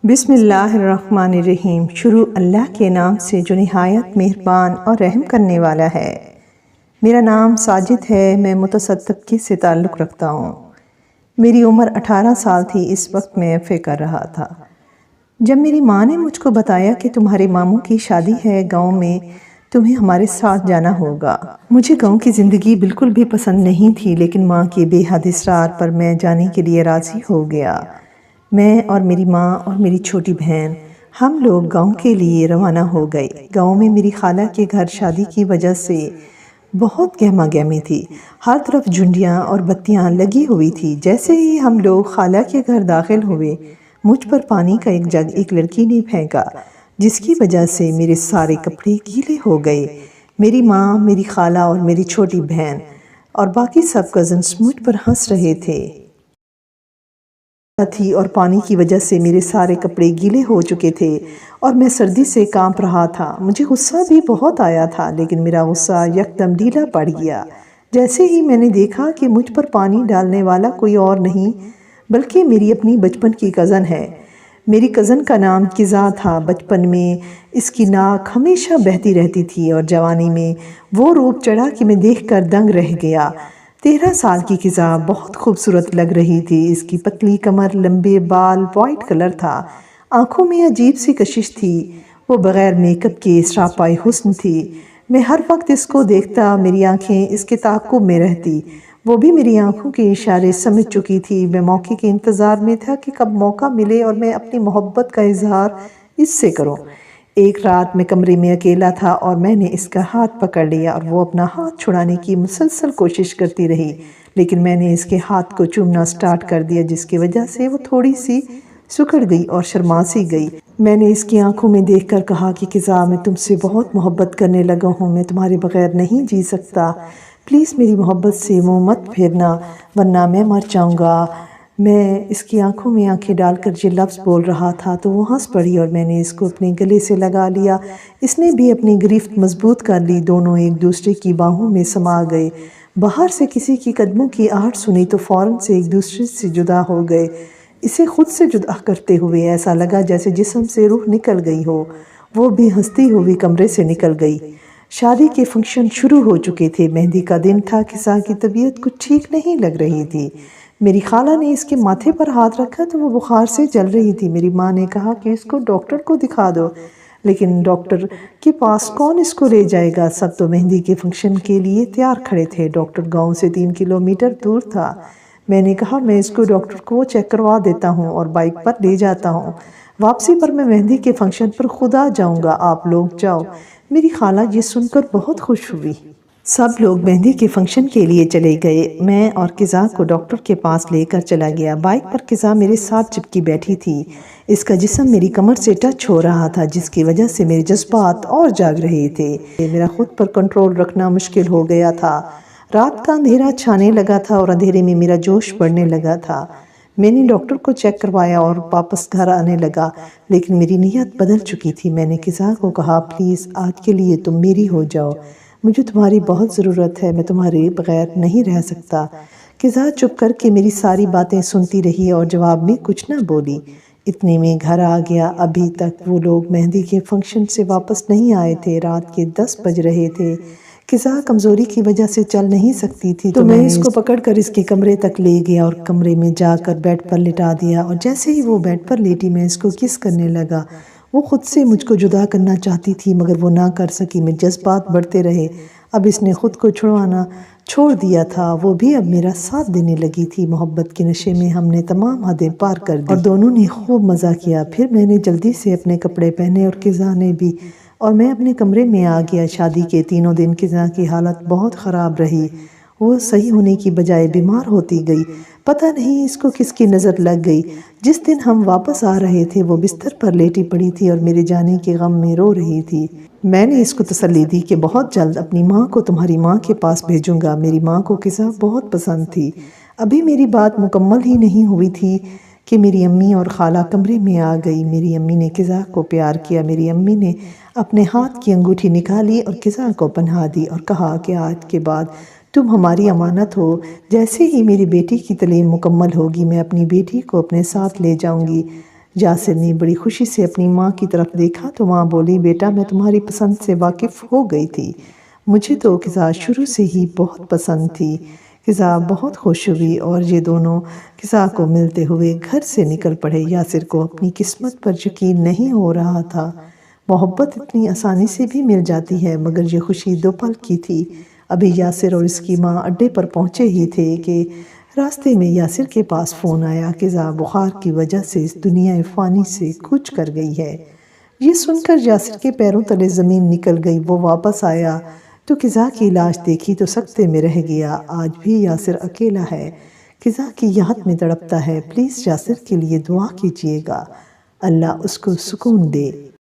بسم اللہ الرحمن الرحیم۔ شروع اللہ کے نام سے جو نہایت مہربان اور رحم کرنے والا ہے۔ میرا نام ساجد ہے، میں متصدق سے تعلق رکھتا ہوں۔ میری عمر 18 سال تھی اس وقت میں ایف اے کر رہا تھا جب میری ماں نے مجھ کو بتایا کہ تمہارے ماموں کی شادی ہے گاؤں میں، تمہیں ہمارے ساتھ جانا ہوگا۔ مجھے گاؤں کی زندگی بالکل بھی پسند نہیں تھی، لیکن ماں کے بے حد اصرار پر میں جانے کے لیے راضی ہو گیا۔ میں اور میری ماں اور میری چھوٹی بہن ہم لوگ گاؤں کے لیے روانہ ہو گئے۔ گاؤں میں میری خالہ کے گھر شادی کی وجہ سے بہت گہما گہمی تھی۔ ہر طرف جھنڈیاں اور بتیاں لگی ہوئی تھی۔ جیسے ہی ہم لوگ خالہ کے گھر داخل ہوئے، مجھ پر پانی کا ایک جگ ایک لڑکی نے پھینکا، جس کی وجہ سے میرے سارے کپڑے گیلے ہو گئے۔ میری ماں، میری خالہ اور میری چھوٹی بہن اور باقی سب کزنز مجھ پر ہنس رہے تھے اور پانی کی وجہ سے میرے سارے کپڑے گیلے ہو چکے تھے اور میں سردی سے کانپ رہا تھا۔ مجھے غصہ بھی بہت آیا تھا، لیکن میرا غصہ یکدم ڈھیلا پڑ گیا جیسے ہی میں نے دیکھا کہ مجھ پر پانی ڈالنے والا کوئی اور نہیں بلکہ میری اپنی بچپن کی کزن ہے۔ میری کزن کا نام کزا تھا۔ بچپن میں اس کی ناک ہمیشہ بہتی رہتی تھی اور جوانی میں وہ روپ چڑھا کہ میں دیکھ کر دنگ رہ گیا۔ 13 سال کی کزا بہت خوبصورت لگ رہی تھی۔ اس کی پتلی کمر، لمبے بال، وائٹ کلر تھا، آنکھوں میں عجیب سی کشش تھی۔ وہ بغیر میک اپ کے سراپائی حسن تھی۔ میں ہر وقت اس کو دیکھتا، میری آنکھیں اس کے تعاقب میں رہتی۔ وہ بھی میری آنکھوں کے اشارے سمجھ چکی تھی۔ میں موقع کے انتظار میں تھا کہ کب موقع ملے اور میں اپنی محبت کا اظہار اس سے کروں۔ ایک رات میں کمرے میں اکیلا تھا اور میں نے اس کا ہاتھ پکڑ لیا اور وہ اپنا ہاتھ چھڑانے کی مسلسل کوشش کرتی رہی، لیکن میں نے اس کے ہاتھ کو چومنا سٹارٹ کر دیا، جس کی وجہ سے وہ تھوڑی سی سکڑ گئی اور شرما سی گئی۔ میں نے اس کی آنکھوں میں دیکھ کر کہا کہ کزا، میں تم سے بہت محبت کرنے لگا ہوں، میں تمہارے بغیر نہیں جی سکتا، پلیز میری محبت سے منہ مت پھیرنا ورنہ میں مر جاؤں گا۔ میں اس کی آنکھوں میں آنکھیں ڈال کر یہ لفظ بول رہا تھا تو وہ ہنس پڑی اور میں نے اس کو اپنے گلے سے لگا لیا۔ اس نے بھی اپنی گرفت مضبوط کر لی۔ دونوں ایک دوسرے کی باہوں میں سما گئے۔ باہر سے کسی کی قدموں کی آہٹ سنی تو فوراً سے ایک دوسرے سے جدا ہو گئے۔ اسے خود سے جدا کرتے ہوئے ایسا لگا جیسے جسم سے روح نکل گئی ہو۔ وہ بھی ہنستی ہوئی کمرے سے نکل گئی۔ شادی کے فنکشن شروع ہو چکے تھے۔ مہندی کا دن تھا۔ کزا کی طبیعت کچھ ٹھیک نہیں لگ رہی تھی۔ میری خالہ نے اس کے ماتھے پر ہاتھ رکھا تو وہ بخار سے جل رہی تھی۔ میری ماں نے کہا کہ اس کو ڈاکٹر کو دکھا دو، لیکن ڈاکٹر کے پاس کون اس کو لے جائے گا؟ سب تو مہندی کے فنکشن کے لیے تیار کھڑے تھے۔ ڈاکٹر گاؤں سے 3 کلومیٹر دور تھا۔ میں نے کہا میں اس کو ڈاکٹر کو چیک کروا دیتا ہوں اور بائک پر لے جاتا ہوں۔ واپسی پر میں مہندی کے فنکشن پر خود آ جاؤں گا، آپ لوگ جاؤ۔ میری خالہ یہ سن کر بہت خوش ہوئی۔ سب لوگ مہندی کے فنکشن کے لیے چلے گئے۔ میں اور کزا کو ڈاکٹر کے پاس لے کر چلا گیا۔ بائک پر کزا میرے ساتھ چپکی بیٹھی تھی۔ اس کا جسم میری کمر سے ٹچ ہو رہا تھا، جس کی وجہ سے میرے جذبات اور جاگ رہے تھے۔ میرا خود پر کنٹرول رکھنا مشکل ہو گیا تھا۔ رات کا اندھیرا چھانے لگا تھا اور اندھیرے میں میرا جوش بڑھنے لگا تھا۔ میں نے ڈاکٹر کو چیک کروایا اور واپس گھر آنے لگا، لیکن میری نیت بدل چکی تھی۔ میں نے کزا کو کہا پلیز آج کے لیے تم میری ہو جاؤ، مجھے تمہاری بہت ضرورت ہے، میں تمہارے بغیر نہیں رہ سکتا۔ کزا چپ کر کے میری ساری باتیں سنتی رہی اور جواب میں کچھ نہ بولی۔ اتنے میں گھر آ گیا۔ ابھی تک وہ لوگ مہندی کے فنکشن سے واپس نہیں آئے تھے۔ رات کے 10 بج رہے تھے۔ کزا کمزوری کی وجہ سے چل نہیں سکتی تھی تو میں اس کو پکڑ کر اس کے کمرے تک لے گیا اور کمرے میں جا کر بیڈ پر لٹا دیا، اور جیسے ہی وہ بیڈ پر لیٹی میں اس کو کس کرنے لگا۔ وہ خود سے مجھ کو جدا کرنا چاہتی تھی مگر وہ نہ کر سکی۔ میرے جذبات بڑھتے رہے۔ اب اس نے خود کو چھڑوانا چھوڑ دیا تھا، وہ بھی اب میرا ساتھ دینے لگی تھی۔ محبت کے نشے میں ہم نے تمام حدیں پار کر دی اور دونوں نے خوب مزہ کیا۔ پھر میں نے جلدی سے اپنے کپڑے پہنے اور کزا نے بھی، اور میں اپنے کمرے میں آ گیا۔ شادی کے 3 دن کزا کی حالت بہت خراب رہی۔ وہ صحیح ہونے کی بجائے بیمار ہوتی گئی۔ پتہ نہیں اس کو کس کی نظر لگ گئی۔ جس دن ہم واپس آ رہے تھے وہ بستر پر لیٹی پڑی تھی اور میرے جانے کے غم میں رو رہی تھی۔ میں نے اس کو تسلی دی کہ بہت جلد اپنی ماں کو تمہاری ماں کے پاس بھیجوں گا۔ میری ماں کو کزا بہت پسند تھی۔ ابھی میری بات مکمل ہی نہیں ہوئی تھی کہ میری امی اور خالہ کمرے میں آ گئی۔ میری امی نے کزا کو پیار کیا۔ میری امی نے اپنے ہاتھ کی انگوٹھی نکالی اور کزا کو پہنا دی اور کہا کہ آج کے بعد تم ہماری امانت ہو۔ جیسے ہی میری بیٹی کی تعلیم مکمل ہوگی میں اپنی بیٹی کو اپنے ساتھ لے جاؤں گی۔ یاسر نے بڑی خوشی سے اپنی ماں کی طرف دیکھا تو ماں بولی، بیٹا میں تمہاری پسند سے واقف ہو گئی تھی، مجھے تو قزا شروع سے ہی بہت پسند تھی۔ قزا بہت خوش ہوئی اور یہ دونوں قزا کو ملتے ہوئے گھر سے نکل پڑے۔ یاسر کو اپنی قسمت پر یقین نہیں ہو رہا تھا۔ محبت اتنی آسانی سے بھی مل جاتی ہے، مگر یہ خوشی 2 پل کی تھی۔ ابھی یاسر اور اس کی ماں اڈے پر پہنچے ہی تھے کہ راستے میں یاسر کے پاس فون آیا، قزا بخار کی وجہ سے اس دنیا فانی سے کوچ کر گئی ہے۔ یہ سن کر یاسر کے پیروں تلے زمین نکل گئی۔ وہ واپس آیا تو قزا کی لاش دیکھی تو سکتے میں رہ گیا۔ آج بھی یاسر اکیلا ہے، قزا کی یاد میں تڑپتا ہے۔ پلیز یاسر کے لیے دعا کیجیے گا، اللہ اس کو سکون دے۔